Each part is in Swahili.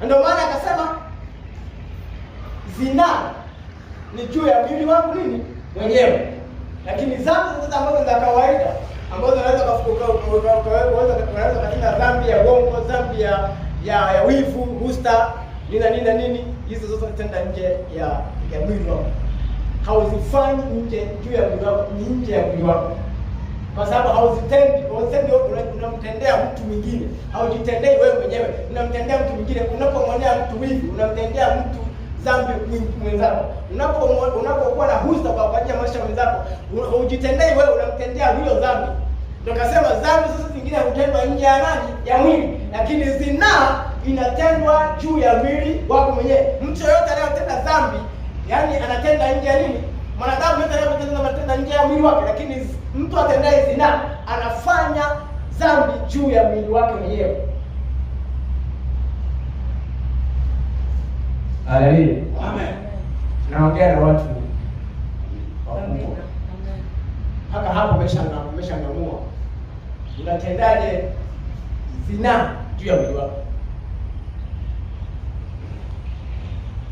Ndio maana akasema zinaa ni juu ya mwili wangu nini mwenyewe. Lakini dhambi sasa ambazo za kawaida ambazo unaweza katika dhambi ya uongo, dhambi ya wivu, husta, nini, hizo zote zinatenda nje ya mwili wako. Hauzifanyi nje juu ya mwili wako, ni nje ya mwili wako. Kwa sababu hauzitendi unamtendea mtu mwingine. Haujitendei wewe mwenyewe, unamtendea mtu mwingine. Unapomwonea mtu wivu, unamtendea mtu dhambi mwenzako. Unapokuwa na husta kwa ajili ya maisha mwenzako, hujitendei wewe, unamtendea huyo dhambi. Ndio kasema dhambi sasa zingine hutendwa nje ya nani? Ya mwili. Lakini zinaa inatendwa juu ya mwili wako mwenyewe. Mtu yote anayetenda dhambi, yani anatenda nje ya nini? Mwanadamu yote anayetenda nje ya mwili wake, lakini mtu atendaye zinaa anafanya dhambi juu ya mwili wake mwenyewe. Haleluya. Amen. Naongea na watu wakubwa. Haka hapo umeshangamua. Unatendaje zinaa juu ya mwili wako?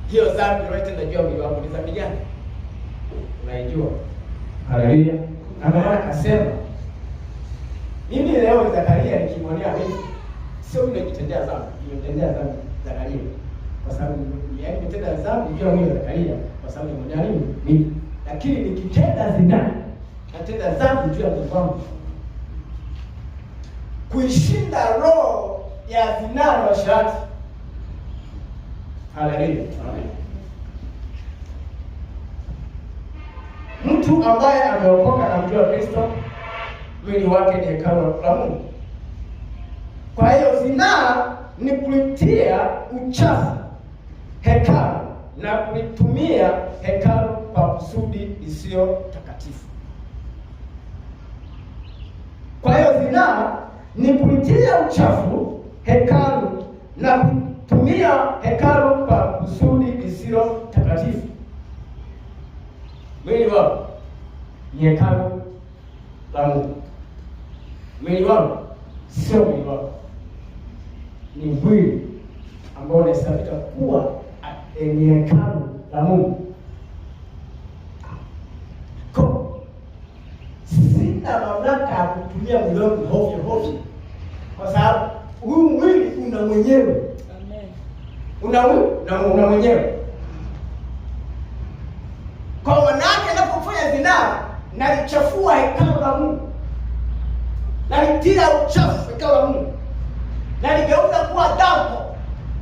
Hiyo dhambi unayotenda juu ya mwili wako ni dhambi gani? Unaijua? Haleluya. Maana akasema mimi leo Zakaria nikimwonea hivi, sio mimi najitendea dhambi, nimetendea dhambi Zakaria. Kwa sababu yeye ametenda dhambi juu ya mwili Zakaria, kwa sababu ni mwenye mimi. Lakini nikitenda zinaa, natenda dhambi juu ya mwili wangu. Kuishinda roho ya zinaa na uasherati. Haleluya. Amen. Mtu ambaye ameokoka na mjua Kristo, mwili wake ni hekalu la Mungu. Kwa hiyo zinaa ni kulitia uchafu hekalu na kulitumia hekalu kwa kusudi isiyo takatifu. Kwa hiyo zinaa ni kulitia uchafu hekalu na kutumia hekalu kwa kusudi isiyo takatifu. Mwili wako ni hekalu la Mungu. Mwili wako sio mwili wako, ni mwili ambao unahesabika kuwa ni hekalu la Mungu. Sina mamlaka ya kutumia mwili wangu hovyo, kwa sababu huu mwili una mwenyewe. Amen. Una mwenyewe. Kwa wanawake anapofanya zinaa, nalichafua hekalu la Mungu. Nalitia uchafu hekalu la Mungu. Naligeuza kuwa dampo.